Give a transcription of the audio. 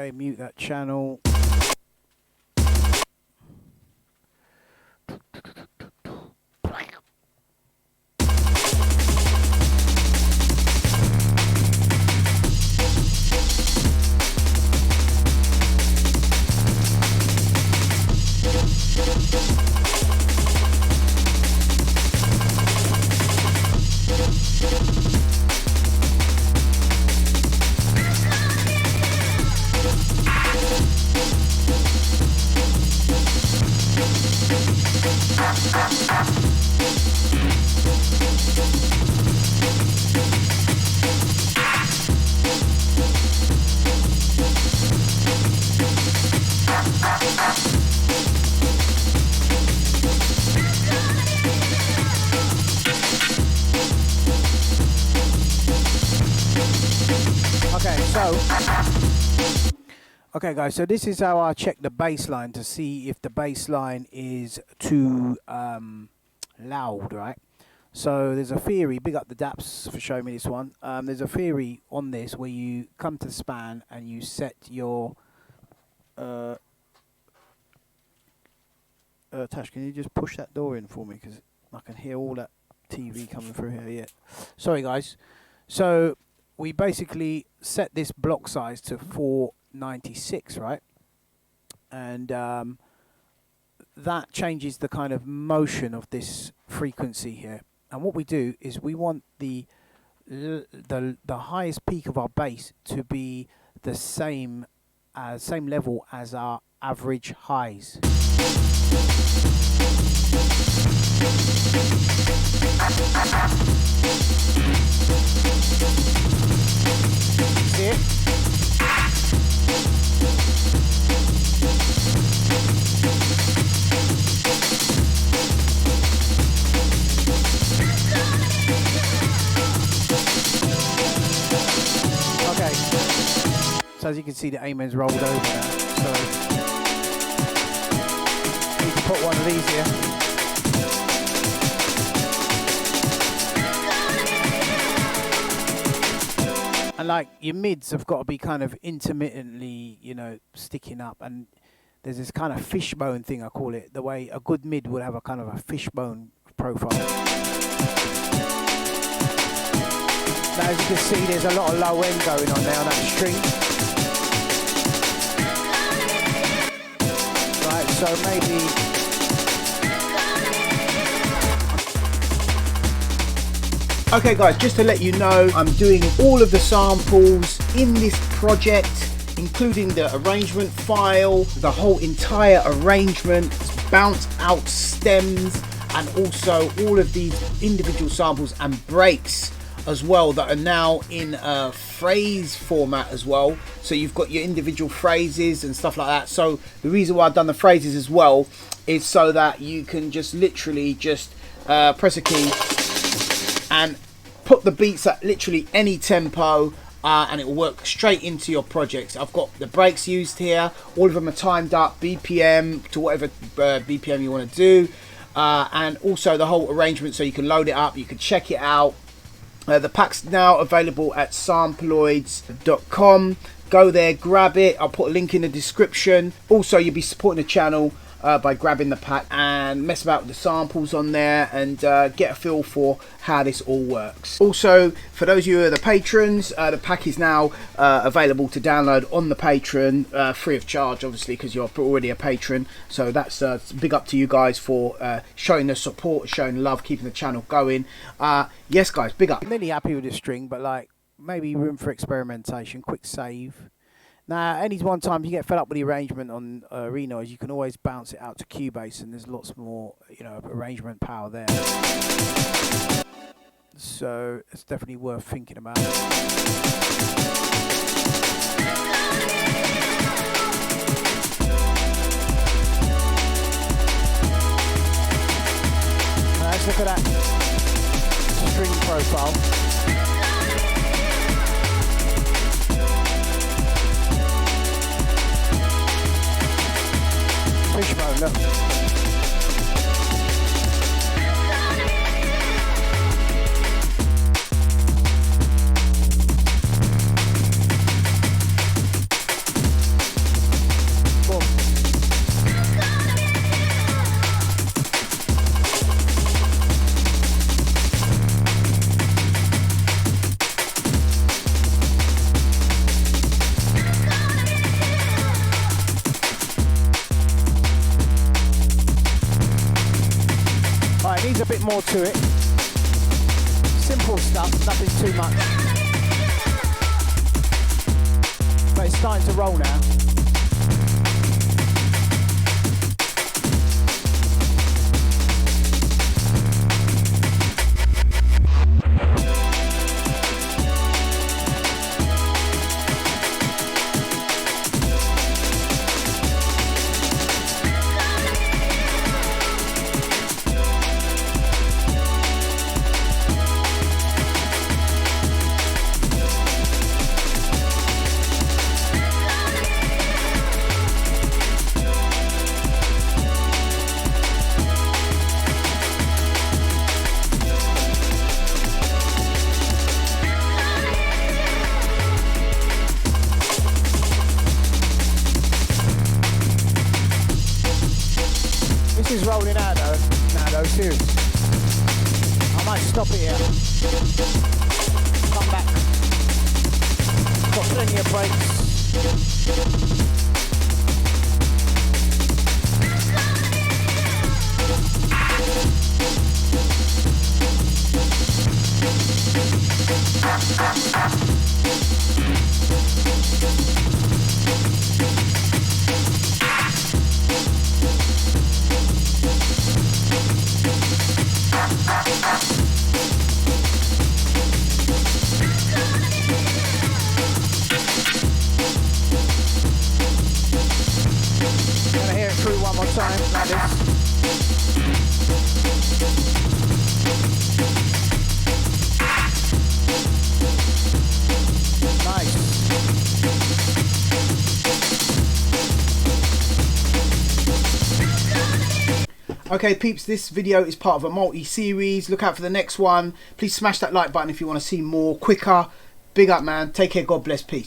Okay, mute that channel. Okay guys, so this is how I check the bass line to see if the bass line is too loud, right? So there's a theory, big up the Daps for showing me this one. There's a theory on this where you come to the span and you set your... Tash, can you just push that door in for me? Because I can hear all that TV coming through here. Yeah. Sorry guys. So we basically set this block size to 496, right? And that changes the kind of motion of this frequency here. And what we do is we want the highest peak of our bass to be the same level as our average highs. See it? Okay. So as you can see, the Amen's rolled over now. So you can put one of these here. And like your mids have got to be kind of intermittently, you know, sticking up. And there's this kind of fishbone thing, I call it. The way a good mid would have a kind of a fishbone profile. Now as you can see, there's a lot of low end going on there on that string. Right, so maybe... Okay guys, just to let you know, I'm doing all of the samples in this project, including the arrangement file, the whole entire arrangement, bounce out stems, and also all of these individual samples and breaks as well that are now in a phrase format as well. So you've got your individual phrases and stuff like that. So the reason why I've done the phrases as well is so that you can just literally just press a key and put the beats at literally any tempo, and it will work straight into your projects. I've got the breaks used here. All of them are timed up, BPM to whatever BPM you want to do, and also the whole arrangement, so you can load it up, you can check it out. The pack's now available at samploids.com. Go there, grab it. I'll put a link in the description. Also, you'll be supporting the channel by grabbing the pack and mess about with the samples on there and get a feel for how this all works. Also, for those of you who are the patrons, the pack is now available to download on the Patreon, free of charge obviously, because you're already a patron. So that's big up to you guys for showing the support, showing love, keeping the channel going. Yes guys, big up. I'm really happy with this string, but like maybe room for experimentation. Quick save. Now, any one time you get fed up with the arrangement on Renoise, you can always bounce it out to Cubase, and there's lots more, you know, arrangement power there. So it's definitely worth thinking about. Now, let's look at that string profile. Fishbone, look. more to it. Simple stuff, nothing too much. But it's starting to roll now. This is rolling out though, now though, serious. I might stop it here. Come back. Got plenty of brakes. Gonna hear it through one more time, like this. Nice. Okay peeps, this video is part of a multi-series. Look out for the next one. Please smash that like button if you want to see more quicker. Big up man, take care, God bless, peace.